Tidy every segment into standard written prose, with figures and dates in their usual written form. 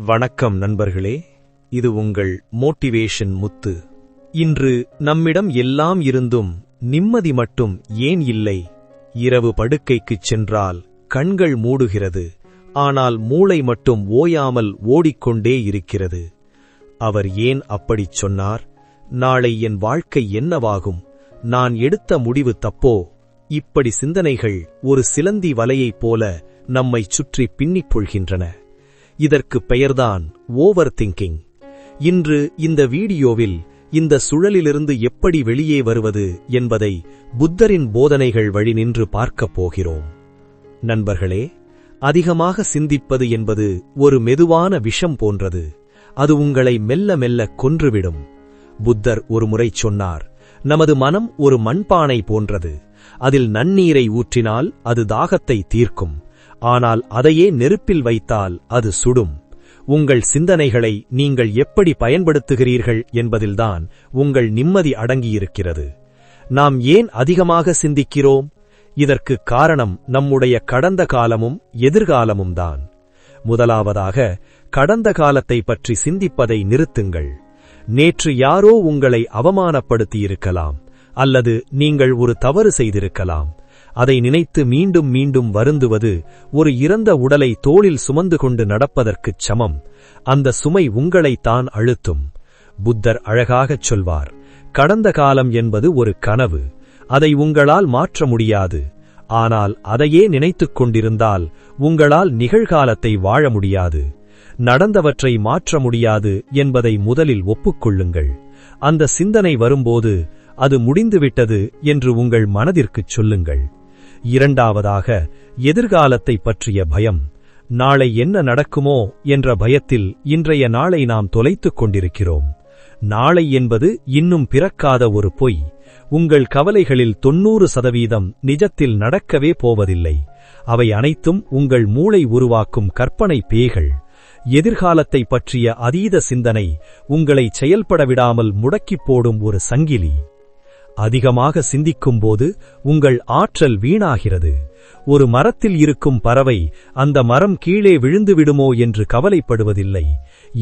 வணக்கம் நண்பர்களே, இது உங்கள் மோட்டிவேஷன் முத்து. இன்று நம்மிடம் எல்லாம் இருந்தும் நிம்மதி மட்டும் ஏன் இல்லை? இரவு படுக்கைக்குச் சென்றால் கண்கள் மூடுகிறது, ஆனால் மூளை மட்டும் ஓயாமல் ஓடிக்கொண்டே இருக்கிறது. அவர் ஏன் அப்படிச் சொன்னார்? நாளை என் வாழ்க்கை என்னவாகும்? நான் எடுத்த முடிவு தப்போ? இப்படி சிந்தனைகள் ஒரு சிலந்தி வலையைப் போல நம்மைச் சுற்றி பின்னிப் பொழ்கின்றன. இதற்கு பெயர்தான் ஓவர் திங்கிங். இன்று இந்த வீடியோவில் இந்த சுழலிலிருந்து எப்படி வெளியே வருவது என்பதை புத்தரின் போதனைகள் வழி நின்று பார்க்கப் போகிறோம். நண்பர்களே, அதிகமாக சிந்திப்பது என்பது ஒரு மெதுவான விஷம் போன்றது. அது உங்களை மெல்ல மெல்ல கொன்றுவிடும். புத்தர் ஒருமுறை சொன்னார், நமது மனம் ஒரு மண்பானை போன்றது. அதில் நன்னீரை ஊற்றினால் அது தாகத்தை தீர்க்கும், ஆனால் அதையே நெருப்பில் வைத்தால் அது சுடும். உங்கள் சிந்தனைகளை நீங்கள் எப்படி பயன்படுத்துகிறீர்கள் என்பதில்தான் உங்கள் நிம்மதி அடங்கியிருக்கிறது. நாம் ஏன் அதிகமாக சிந்திக்கிறோம்? இதற்கு காரணம் நம்முடைய கடந்த காலமும் எதிர்காலமும் தான். முதலாவதாக, கடந்த காலத்தை பற்றி சிந்திப்பதை நிறுத்துங்கள். நேற்று யாரோ உங்களை அவமானப்படுத்தியிருக்கலாம், அல்லது நீங்கள் ஒரு தவறு செய்திருக்கலாம். அதை நினைத்து மீண்டும் மீண்டும் வருந்துவது ஒரு இறந்த உடலை தோளில் சுமந்து கொண்டு நடப்பதற்குச் சமம். அந்த சுமை உங்களைத்தான் அழுத்தும். புத்தர் அழகாகச் சொல்வார், கடந்த காலம் என்பது ஒரு கனவு. அதை உங்களால் மாற்ற முடியாது. ஆனால் அதையே நினைத்துக் கொண்டிருந்தால் உங்களால் நிகழ்காலத்தை வாழ முடியாது. நடந்தவற்றை மாற்ற முடியாது என்பதை முதலில் ஒப்புக்கொள்ளுங்கள். அந்த சிந்தனை வரும்போது அது முடிந்துவிட்டது என்று உங்கள் மனதிற்குச் சொல்லுங்கள். இரண்டாவதாக, எதிர்காலத்தை பற்றிய பயம். நாளை என்ன நடக்குமோ என்ற பயத்தில் இன்றைய நாளை நாம் தொலைத்துக் கொண்டிருக்கிறோம். நாளை என்பது இன்னும் பிறக்காத ஒரு பொய். உங்கள் கவலைகளில் 90% நிஜத்தில் நடக்கவே போவதில்லை. அவை அனைத்தும் உங்கள் மூளை உருவாக்கும் கற்பனை பேய்கள். எதிர்காலத்தை பற்றிய அதீத சிந்தனை உங்களை செயல்பட விடாமல் முடக்கிப் போடும் ஒரு சங்கிலி. அதிகமாக சிந்திக்கும்போது உங்கள் ஆற்றல் வீணாகிறது. ஒரு மரத்தில் இருக்கும் பறவை அந்த மரம் கீழே விழுந்துவிடுமோ என்று கவலைப்படுவதில்லை.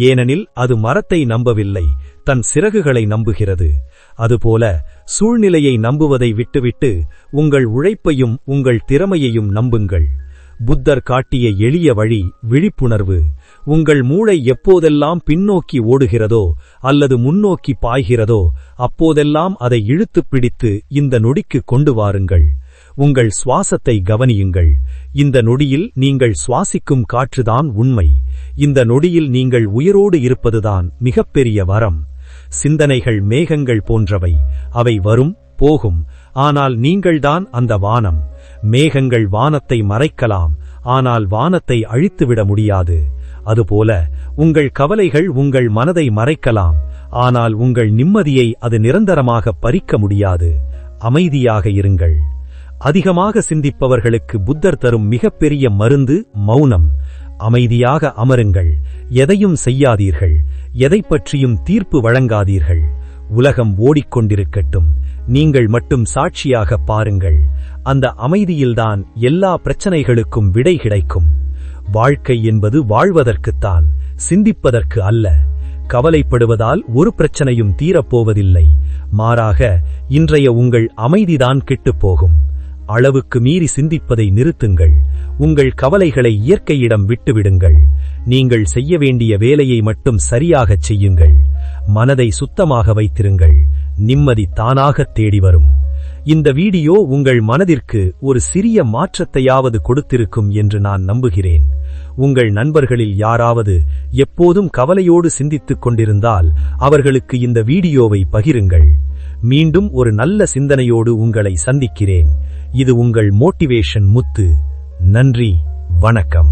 ஏனெனில் அது மரத்தை நம்பவில்லை, தன் சிறகுகளை நம்புகிறது. அதுபோல சூழ்நிலையை நம்புவதை விட்டுவிட்டு உங்கள் உழைப்பையும் உங்கள் திறமையையும் நம்புங்கள். புத்தர் காட்டிய எளிய வழி விழிப்புணர்வு. உங்கள் மூளை எப்போதெல்லாம் பின்னோக்கி ஓடுகிறதோ அல்லது முன்னோக்கி பாய்கிறதோ அப்போதெல்லாம் அதை இழுத்துப் பிடித்து இந்த நொடிக்கு கொண்டு வாருங்கள். உங்கள் சுவாசத்தை கவனியுங்கள். இந்த நொடியில் நீங்கள் சுவாசிக்கும் காற்றுதான் உண்மை. இந்த நொடியில் நீங்கள் உயிரோடு இருப்பதுதான் மிகப்பெரிய வரம். சிந்தனைகள் மேகங்கள் போன்றவை. அவை வரும் போகும், ஆனால் நீங்கள்தான் அந்த வானம். மேகங்கள் வானத்தை மறைக்கலாம், ஆனால் வானத்தை அழித்துவிட முடியாது. அதுபோல உங்கள் கவலைகள் உங்கள் மனதை மறைக்கலாம், ஆனால் உங்கள் நிம்மதியை அது நிரந்தரமாக பறிக்க முடியாது. அமைதியாக இருங்கள். அதிகமாக சிந்திப்பவர்களுக்கு புத்தர் தரும் மிகப்பெரிய மருந்து மௌனம். அமைதியாக அமருங்கள். எதையும் செய்யாதீர்கள். எதை பற்றியும் தீர்ப்பு வழங்காதீர்கள். உலகம் ஓடிக்கொண்டிருக்கட்டும், நீங்கள் மட்டும் சாட்சியாக பாருங்கள். அந்த அமைதியில்தான் எல்லா பிரச்சனைகளுக்கும் விடை கிடைக்கும். வாழ்க்கை என்பது வாழ்வதற்குத்தான், சிந்திப்பதற்கு அல்ல. கவலைப்படுவதால் ஒரு பிரச்சனையும் தீரப்போவதில்லை. மாறாக இன்றைய உங்கள் அமைதிதான் கெட்டுப்போகும். அளவுக்கு மீறி சிந்திப்பதை நிறுத்துங்கள். உங்கள் கவலைகளை இயற்கையிடம் விட்டுவிடுங்கள். நீங்கள் செய்ய வேண்டிய வேலையை மட்டும் சரியாகச் செய்யுங்கள். மனதை சுத்தமாக வைத்திருங்கள். நிம்மதி தானாகத் தேடி வரும். இந்த வீடியோ உங்கள் மனதிற்கு ஒரு சிறிய மாற்றத்தையாவது கொடுத்திருக்கும் என்று நான் நம்புகிறேன். உங்கள் நண்பர்களில் யாராவது எப்போதும் கவலையோடு சிந்தித்துக் கொண்டிருந்தால் அவர்களுக்கு இந்த வீடியோவை பகிருங்கள். மீண்டும் ஒரு நல்ல சிந்தனையோடு உங்களை சந்திக்கிறேன். இது உங்கள் மோட்டிவேஷன் முத்து. நன்றி, வணக்கம்.